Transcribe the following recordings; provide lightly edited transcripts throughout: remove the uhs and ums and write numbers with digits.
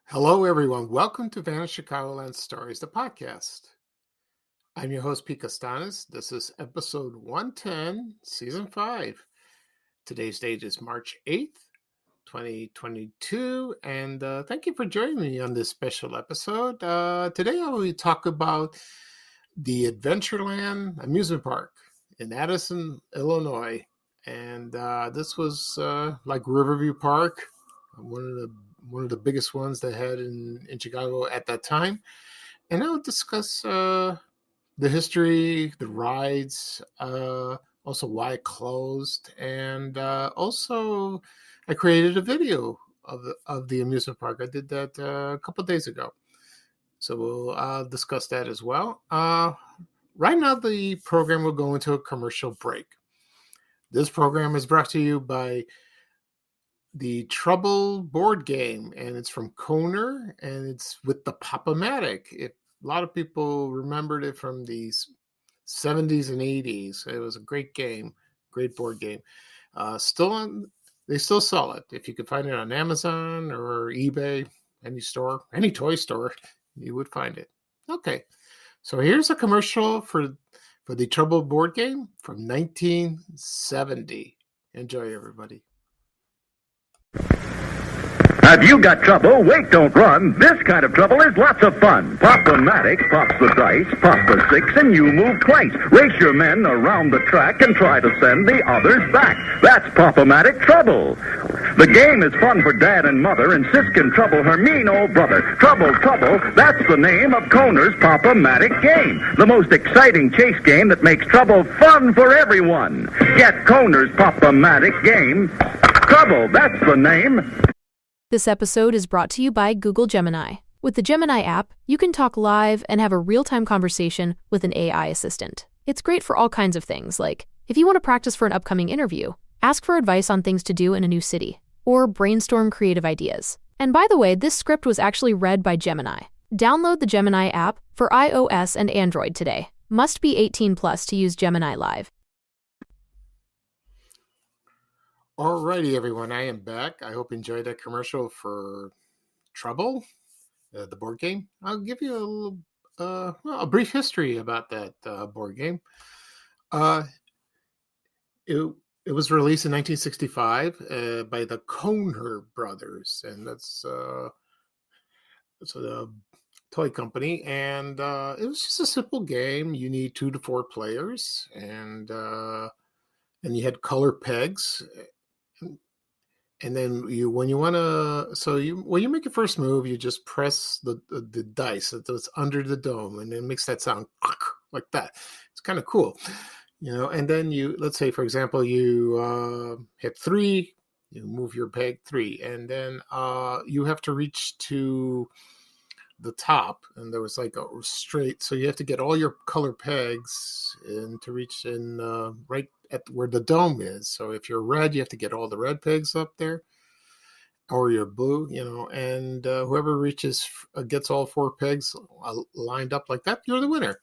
Hello, everyone. Welcome to Vanished Chicagoland Stories, the podcast. I'm your host, Pete Costanis. This is episode 110, season 5. Today's date is March 8th, 2022. And thank you for joining me on this special episode. Today, I will talk about the Adventureland Amusement Park in Addison, Illinois. And this was like Riverview Park, one of the biggest ones they had in Chicago at that time. And I'll discuss the history, the rides, also why it closed, and also I created a video of the amusement park. I did that a couple of days ago, so we'll discuss that as well. Right now, the program will go into a commercial break. This program is brought to you by the Trouble board game, and it's from Koner, and it's with the Pop-O-Matic. A lot of people remembered it from the 70s and 80s. It was a great game, great board game. They still sell it. If you could find it on Amazon or eBay, any store, any toy store, you would find it. Okay, so here's a commercial for the Trouble board game from 1970. Enjoy, everybody. Have you got trouble? Wait, don't run. This kind of trouble is lots of fun. Pop-O-Matic pops the dice, pops the 6, and you move twice. Race your men around the track and try to send the others back. That's Pop-O-Matic Trouble. The game is fun for Dad and Mother, and Sis can trouble her mean old brother. Trouble, that's the name of Koner's Pop-O-Matic game. The most exciting chase game that makes trouble fun for everyone. Get Koner's Pop-O-Matic game. Trouble, that's the name. This episode is brought to you by Google Gemini. With the Gemini app, you can talk live and have a real-time conversation with an AI assistant. It's great for all kinds of things, like if you want to practice for an upcoming interview, ask for advice on things to do in a new city, or brainstorm creative ideas. And by the way, this script was actually read by Gemini. Download the Gemini app for iOS and Android today. Must be 18 plus to use Gemini Live. Alrighty, everyone, I am back. I hope you enjoyed that commercial for Trouble, the board game. I'll give you a brief history about that board game. It was released in 1965 by the Koner brothers, and that's a toy company. And it was just a simple game. You need 2 to 4 players, and you had color pegs. And then when you make your first move, you just press the dice that's under the dome, and it makes that sound like that. It's kind of cool, And then let's say, for example, you hit 3, you move your peg 3, and then you have to reach to the top, and there was like a straight, so you have to get all your color pegs and to reach in right at where the dome is. So if you're red, you have to get all the red pegs up there, or you're blue, and whoever gets all 4 pegs lined up like that, you're the winner.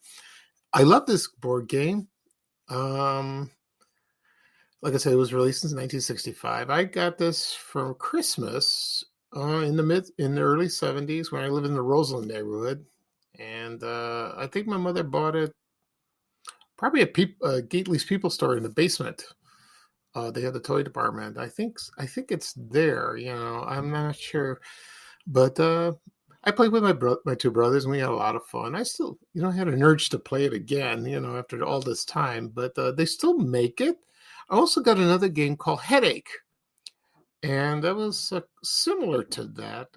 I love this board game. Like I said, it was released in 1965. I got this for Christmas in the early 70s when I lived in the Roseland neighborhood, and I think my mother bought it probably at Gately's People Store in the basement. They had the toy department. I think it's there. I'm not sure, but I played with my 2 brothers, and we had a lot of fun. I still, had an urge to play it again, after all this time. But they still make it. I also got another game called Headache, and that was similar to that,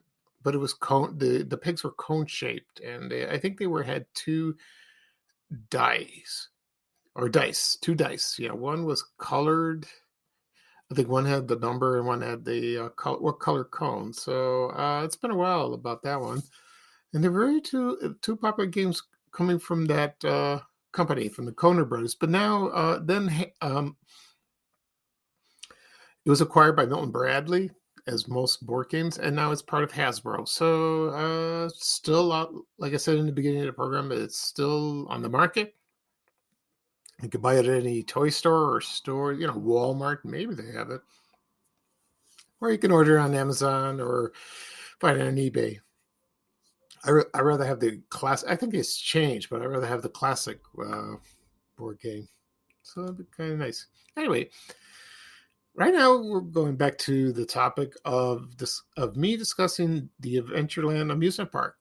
but it was cone. The pegs were cone shaped, and I think they had 2 dice. 2 dice. One was colored. I think one had the number and one had the color cone. So it's been a while about that one. And there were two popular games coming from that company, from the Koner brothers. But now, it was acquired by Milton Bradley, as most board games, and now it's part of Hasbro. So still, like I said in the beginning of the program, it's still on the market. You can buy it at any toy store or store, Walmart, maybe they have it. Or you can order it on Amazon or find it on eBay. I rather have the class. I think it's changed, but I rather have the classic board game. So that'd be kind of nice. Anyway, right now we're going back to the topic of me discussing the Adventureland Amusement Park,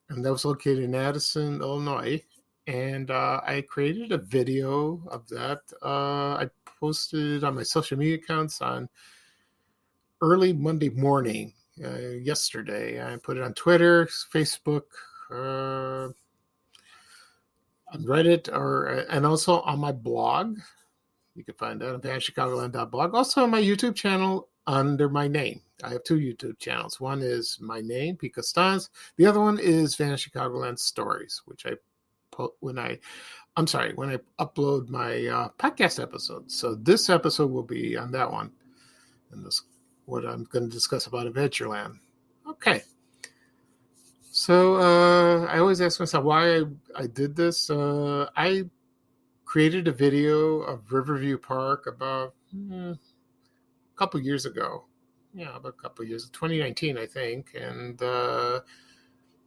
and that was located in Addison, Illinois. And I created a video of that. I posted it on my social media accounts on early Monday morning yesterday. I put it on Twitter, Facebook, on Reddit, and also on my blog. You can find that on vanchicagoland.blog. Also on my YouTube channel under my name. I have two YouTube channels. One is my name, Pico Stans. The other one is Vanish Chicagoland Stories, which I put when I upload my podcast episodes. So this episode will be on that one. And this what I'm going to discuss about Adventureland. Okay. So I always ask myself why I did this. I created a video of Riverview Park about a couple years ago. Yeah, about a couple of years, 2019, I think. And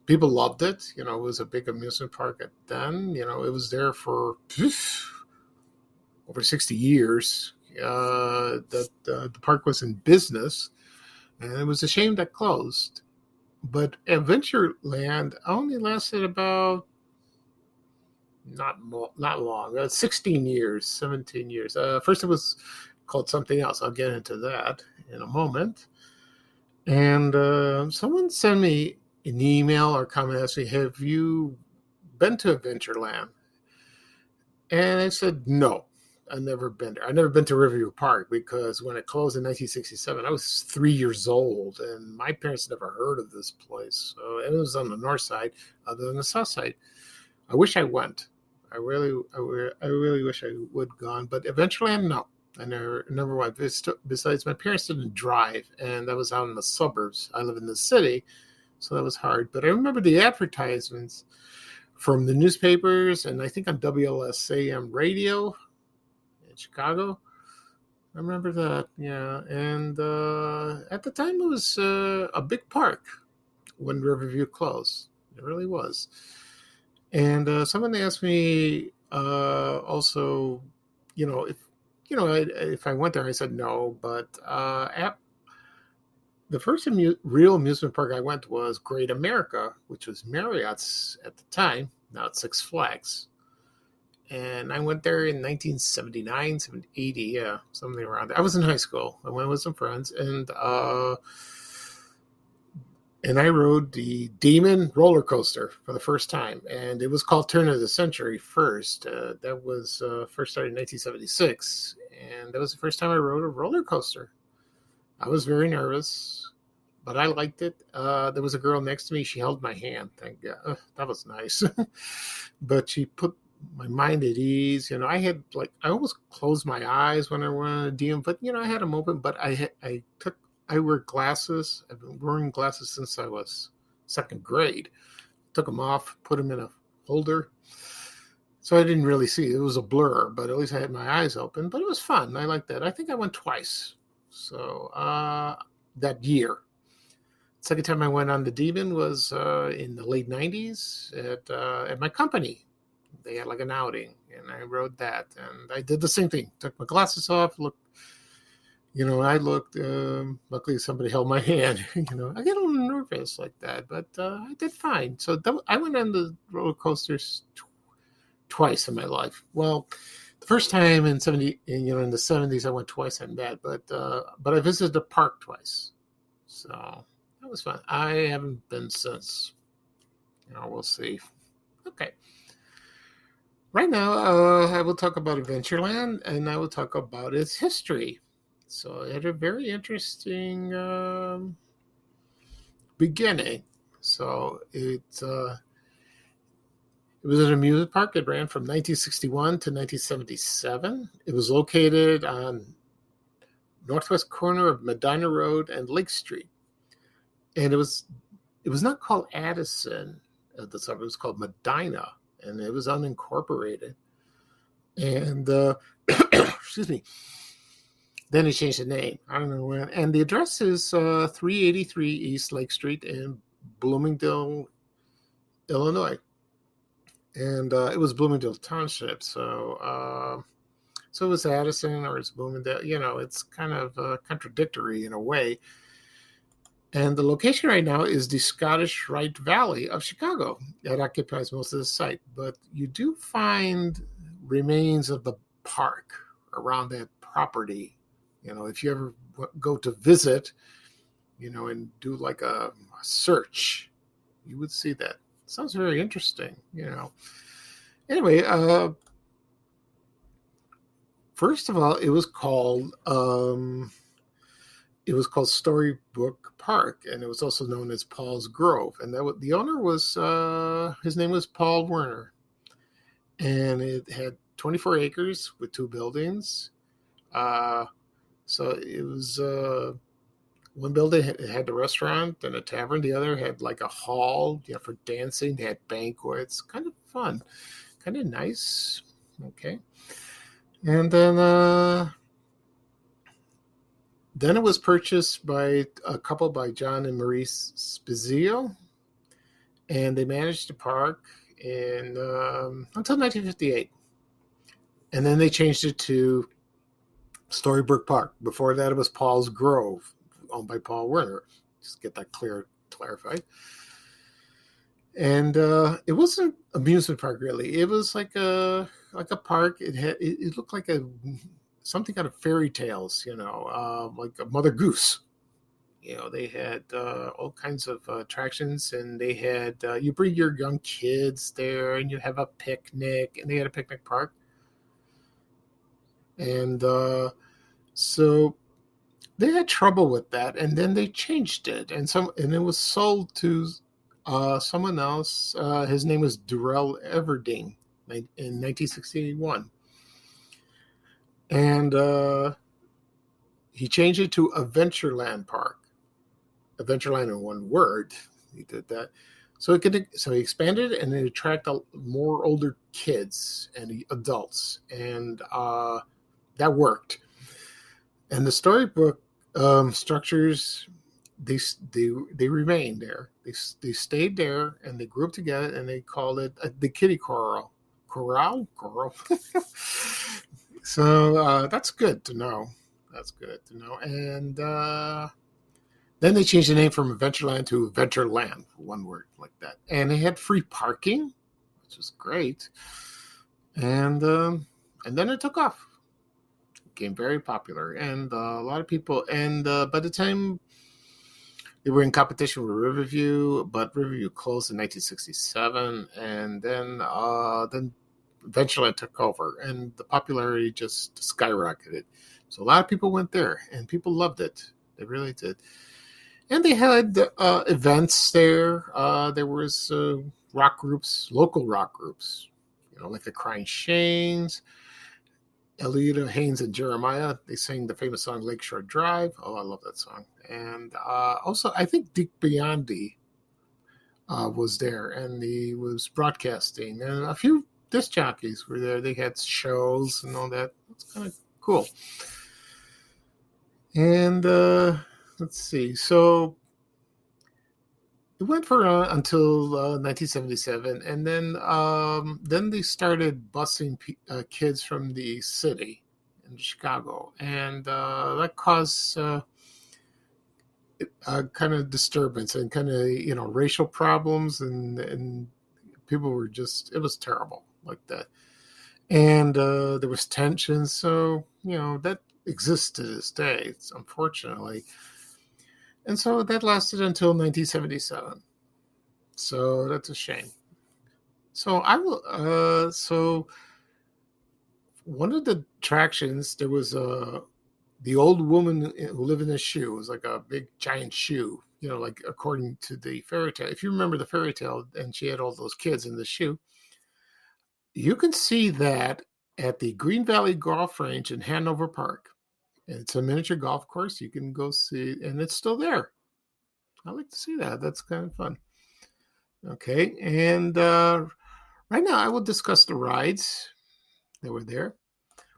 people loved it. You know, it was a big amusement park at then. You know, it was there for over 60 years. The park was in business, and it was a shame that closed. But Adventureland only lasted about not long, 16 years, 17 years. First, it was called something else. I'll get into that in a moment. And someone sent me an email or comment asking me, "Have you been to Adventureland?" And I said, "No. I've never been there. I've never been to Riverview Park because when it closed in 1967, I was 3 years old, and my parents never heard of this place. So it was on the north side, other than the south side. I wish I went. I really wish I would have gone. But Adventureland, no, I never went. Besides, my parents didn't drive, and that was out in the suburbs. I live in the city, so that was hard. But I remember the advertisements from the newspapers, and I think on WLSAM radio in Chicago. I remember that, yeah. And at the time, it was a big park when Riverview closed. It really was. And someone asked me also, if I went there. I said no. But the first real amusement park I went was Great America, which was Marriott's at the time. Now it's Six Flags. And I went there in 1979, 80, yeah, something around there. I was in high school. I went with some friends, and I rode the Demon roller coaster for the first time. And it was called Turn of the Century first. That was first started in 1976. And that was the first time I rode a roller coaster. I was very nervous, but I liked it. There was a girl next to me. She held my hand. Thank God. That was nice. But she put my mind at ease. I almost closed my eyes when I went on a DM, but I had them open. But I wear glasses. I've been wearing glasses since I was second grade. Took them off, put them in a holder, so I didn't really see. It was a blur, but at least I had my eyes open. But it was fun. I liked that. I think I went twice. So that year. Second time I went on the Demon was in the late 90s at my company. They had like an outing, and I rode that, and I did the same thing. Took my glasses off, looked, I looked. Luckily, somebody held my hand. I get a little nervous like that, but I did fine. So I went on the roller coasters twice in my life. Well, the first time in in the 70s, I went twice on that, but I visited the park twice, so that was fun. I haven't been since. We'll see. Okay. Right now, I will talk about Adventureland, and I will talk about its history. So it had a very interesting beginning. So it was an amusement park. It ran from 1961 to 1977. It was located on northwest corner of Medina Road and Lake Street. And it was not called Addison at the time. It was called Medina. And it was unincorporated. And, excuse me, then he changed the name. I don't know when. And the address is 383 East Lake Street in Bloomingdale, Illinois, and it was Bloomingdale Township. So it was Addison or it's Bloomingdale. It's kind of contradictory in a way. And the location right now is the Scottish Rite Valley of Chicago. That occupies most of the site. But you do find remains of the park around that property. If you ever go to visit, and do like a search, you would see that. Sounds very interesting, Anyway, first of all, it was called Storybook Park, and it was also known as Paul's Grove. And the owner was his name was Paul Werner, and it had 24 acres with 2 buildings. So it was one building had the restaurant and a tavern. The other had like a hall, for dancing. They had banquets. Kind of fun, kind of nice. Okay, and then it was purchased by a couple, by John and Maurice Spizio, and they managed the park until 1958. And then they changed it to Storybook Park. Before that, it was Paul's Grove, owned by Paul Werner. Just get that clarified. And it wasn't an amusement park, really. It was like a park. It looked like something out of fairy tales, like a Mother Goose. They had all kinds of attractions, and they had you bring your young kids there, and you have a picnic, and they had a picnic park. And so they had trouble with that, and then they changed it, and it was sold to someone else. His name was Durrell Everding in 1961. And he changed it to Adventureland Park. Adventureland in one word. He did that. So he expanded it, and it attracted more older kids and adults. And that worked. And the storybook structures, they remained there. They stayed there, and they grouped together, and they called it the Kitty Corral. Corral? So that's good to know. And then they changed the name from Adventureland to Adventureland, one word like that. And they had free parking, which was great. And then it took off. It became very popular, and a lot of people. And by the time they were in competition with Riverview, but Riverview closed in 1967, and then Adventureland took over, and the popularity just skyrocketed. So a lot of people went there, and people loved it. They really did. And they had events there. There was rock groups, local rock groups, like the Crying Shanes, Elita Haynes and Jeremiah. They sang the famous song Lakeshore Drive. Oh, I love that song. And also, I think Dick Biondi was there, and he was broadcasting, and a few disc jockeys were there. They had shows and all that. It's kind of cool. And let's see. So it went for until 1977, and then they started busing kids from the city in Chicago, and that caused kind of disturbance and kind of racial problems, and people were it was terrible like that. And there was tension, so that exists to this day, unfortunately. And so that lasted until 1977. So that's a shame. So I will. So one of the attractions, there was the old woman who lived in a shoe. It was like a big giant shoe, like according to the fairy tale. If you remember the fairy tale, and she had all those kids in the shoe. You can see that at the Green Valley Golf Range in Hanover Park. It's a miniature golf course. You can go see, and it's still there. I like to see that. That's kind of fun. Okay, and right now I will discuss the rides that were there.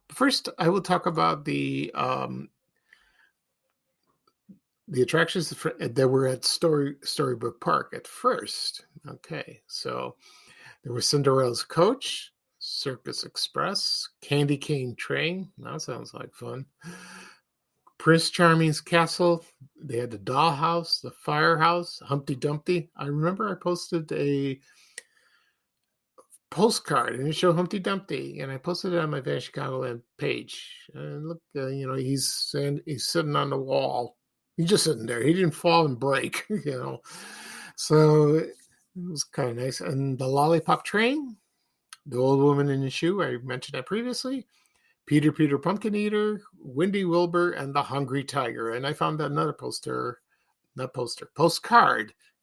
But first, I will talk about the the attractions that were at Storybook Park at first. Okay, so there was Cinderella's Coach, Circus Express, Candy Cane Train. That sounds like fun. Prince Charming's Castle. They had the Dollhouse, the Firehouse, Humpty Dumpty. I remember I posted a postcard and it showed Humpty Dumpty, and I posted it on my Van Chicagoland page. And look, he's sitting on the wall. He's just sitting there. He didn't fall and break, So it was kind of nice. And the Lollipop Train, the Old Woman in the Shoe. I mentioned that previously. Peter Pumpkin Eater, Windy Wilbur, and the Hungry Tiger. And I found another postcard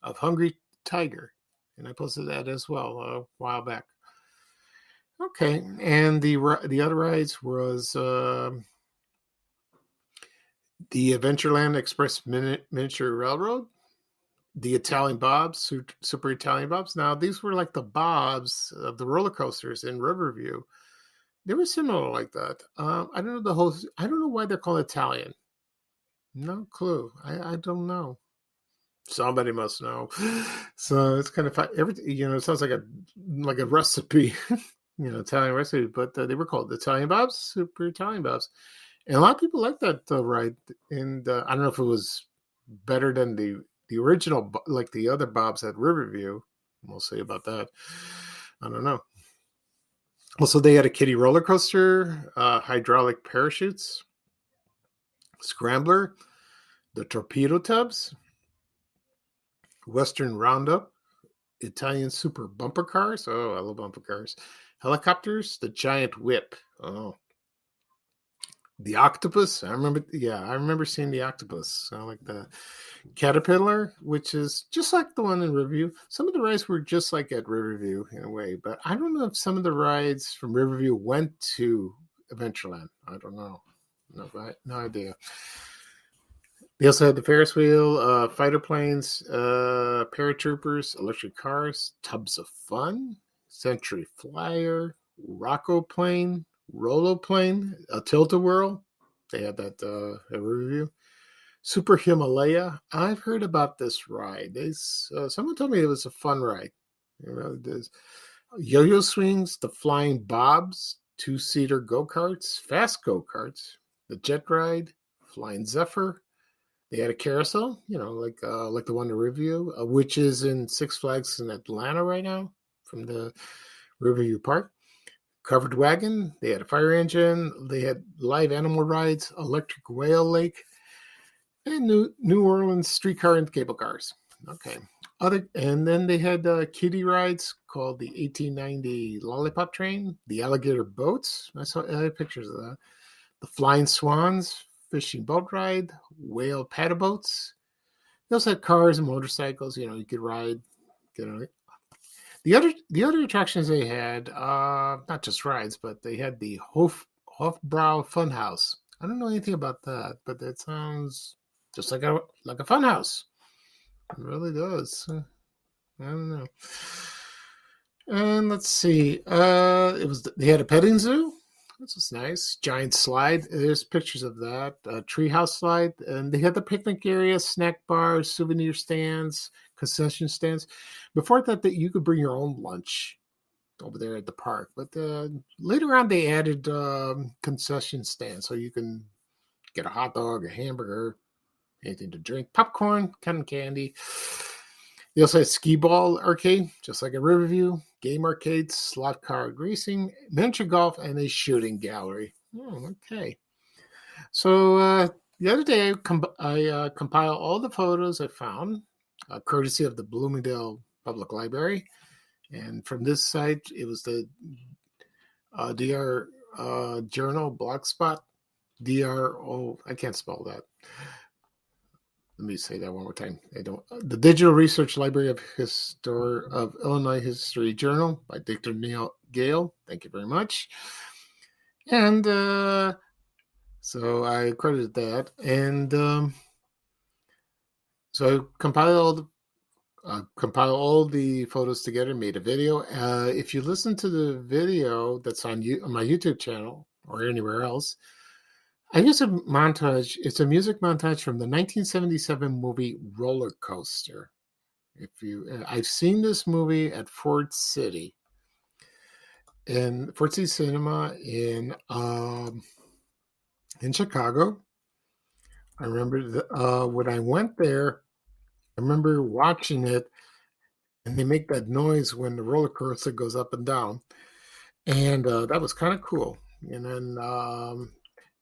of Hungry Tiger, and I posted that as well a while back. Okay, and the other rides was the Adventureland Express Miniature Railroad, the Italian Bobs, Super Italian Bobs. Now, these were like the Bobs of the roller coasters in Riverview. They were similar like that. I don't know I don't know why they're called Italian. No clue. I don't know. Somebody must know. So it's kind of fun. Everything, it sounds like a recipe, Italian recipe. But they were called Italian Bobs, Super Italian Bobs, and a lot of people like that ride. And I don't know if it was better than the original, like the other Bobs at Riverview. We'll see about that. I don't know. Also, they had a kiddie roller coaster, hydraulic parachutes, scrambler, the torpedo tubs, Western Roundup, Italian super bumper cars. Oh, I love bumper cars. Helicopters, the giant whip. Oh, the octopus. I remember seeing the octopus. I like the Caterpillar, which is just like the one in Riverview. Some of the rides were just like at Riverview in a way, but I don't know if some of the rides from Riverview went to Adventureland. I don't know. No idea. They also had the Ferris wheel, fighter planes, paratroopers, electric cars, tubs of fun, Century Flyer, Rocco plane, Rolo plane, a tilt-a-whirl. They had that at Riverview. Super Himalaya. I've heard about this ride. Someone told me it was a fun ride. There's yo-yo swings, the Flying Bobs, two-seater go-karts, fast go-karts, the jet ride, Flying Zephyr. They had a carousel, like the one to Riverview, which is in Six Flags in Atlanta right now from the Riverview Park. Covered wagon. They had a fire engine. They had live animal rides, electric whale lake, and New Orleans streetcar and cable cars. Okay. And then they had kiddie rides called the 1890 Lollipop Train, the alligator boats. I had pictures of that. The Flying Swans, fishing boat ride, whale paddle boats. They also had cars and motorcycles. You could ride. The other attractions they had, not just rides, but they had the Hofbrau Funhouse. I don't know anything about that, but that sounds just like a fun house. It really does. I don't know. And let's see. They had a petting zoo. This was nice. Giant slide. There's pictures of that. Treehouse slide. And they had the picnic area, snack bars, souvenir stands, concession stands. Before that you could bring your own lunch over there at the park. But later on, they added concession stands. So you can get a hot dog, a hamburger, anything to drink, popcorn, cotton candy. They also had skee ball arcade, just like at Riverview, game arcades, slot car greasing, miniature golf, and a shooting gallery. Oh, okay. So the other day, I compiled all the photos I found, courtesy of the Bloomingdale Public Library. And from this site, it was the DR Journal Blogspot. DRO, I can't spell that. Let me say that one more time. The Digital Research Library of Illinois History Journal by Dr. Neil Gale. Thank you very much. And so I credited that. And so I compiled all the photos together, made a video. If you listen to the video that's on my YouTube channel or anywhere else, I use a montage. It's a music montage from the 1977 movie Roller Coaster. I've seen this movie at Ford City Cinema in Chicago. I remember when I went there. I remember watching it, and they make that noise when the roller coaster goes up and down, and that was kind of cool. And then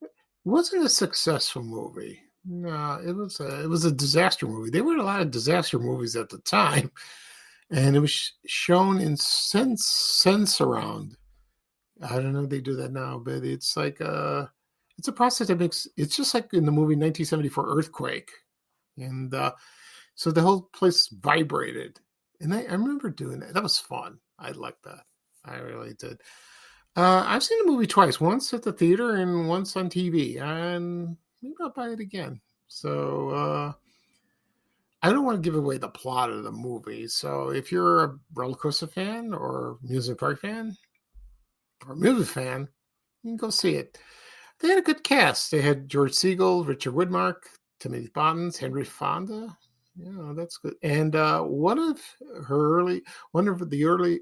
it wasn't a successful movie. No, it was a disaster movie. There were a lot of disaster movies at the time, and it was shown in sense around. I don't know if they do that now, but it's like it's a process that makes it's just like in the movie 1974 Earthquake, and so the whole place vibrated, and I remember doing that. That was fun. I liked that. I really did. I've seen the movie twice, once at the theater and once on TV, and maybe I'll buy it again. So I don't want to give away the plot of the movie. So if you're a roller coaster fan or amusement park fan or movie fan, you can go see it. They had a good cast. They had George Segal, Richard Widmark, Timothy Bottins, Henry Fonda. Yeah, that's good. And one of the early,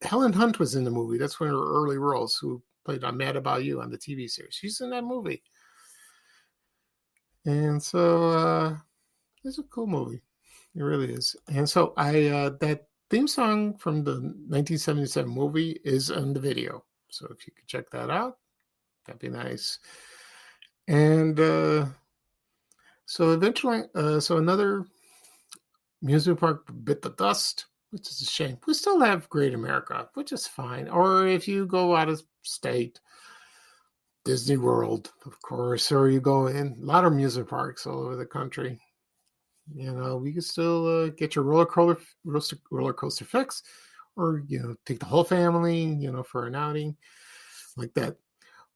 Helen Hunt was in the movie. That's one of her early roles, who played on Mad About You on the TV series. She's in that movie. And so it's a cool movie. It really is. And so that theme song from the 1977 movie is on the video. So if you could check that out, that'd be nice. And so eventually, so another amusement park bit the dust, which is a shame. We still have Great America, which is fine. Or if you go out of state, Disney World, of course, or you go in a lot of amusement parks all over the country. You know, we can still get your roller coaster fix, or take the whole family, for an outing like that.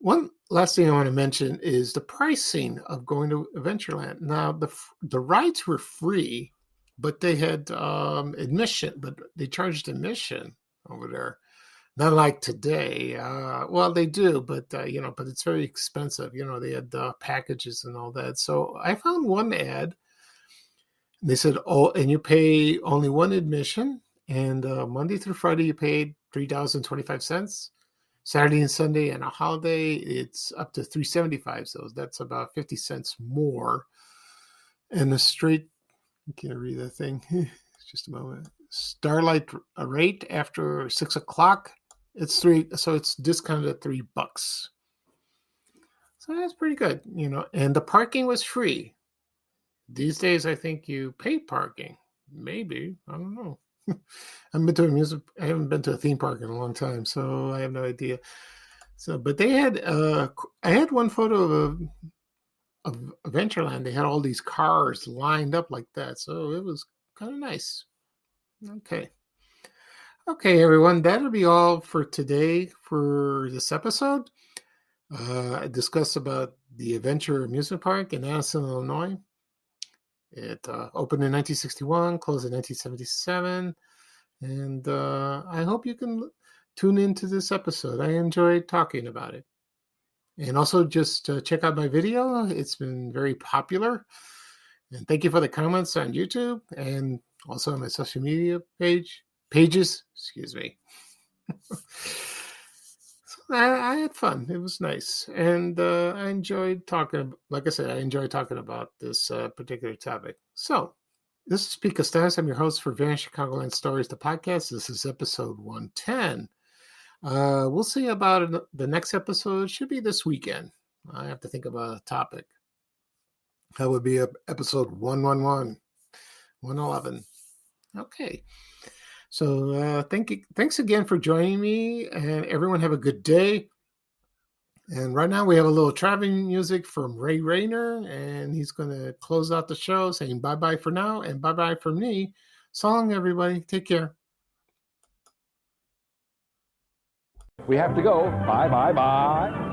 One last thing I want to mention is the pricing of going to Adventureland. Now, the rides were free, but they had admission, but they charged admission over there. Not like today. Well, they do, but but it's very expensive. They had packages and all that. So I found one ad. They said, "Oh, and you pay only one admission, and Monday through Friday you paid $3.25. Saturday and Sunday and a holiday, it's up to $3.75. So that's about 50 cents more." And the straight, can I read that thing? Just a moment. Starlight rate after 6 o'clock, it's $3. So it's discounted at $3. So that's pretty good, And the parking was free. These days, I think you pay parking. Maybe, I don't know. I haven't been to a theme park in a long time, so I have no idea. So, but they had, I had one photo of Adventureland. They had all these cars lined up like that, so it was kind of nice. Okay, everyone, that'll be all for today for this episode. I discussed about the Adventure Amusement Park in Addison, Illinois. It opened in 1961, closed in 1977. And I hope you can tune into this episode. I enjoyed talking about it. And also just check out my video. It's been very popular. And thank you for the comments on YouTube and also on my social media pages. Excuse me. So I had fun. It was nice. And I enjoyed talking. Like I said, I enjoyed talking about this particular topic. So this is Pete Costanz. I'm your host for Vanished Chicagoland Stories, the podcast. This is episode 110. We'll see about the next episode. Should be this weekend. I have to think about a topic. That would be episode 111. 111. Okay. So thanks again for joining me, and everyone have a good day. And right now we have a little traveling music from Ray Rayner, and he's going to close out the show saying bye-bye for now and bye-bye from me. So long, everybody. Take care. We have to go. Bye, bye, bye.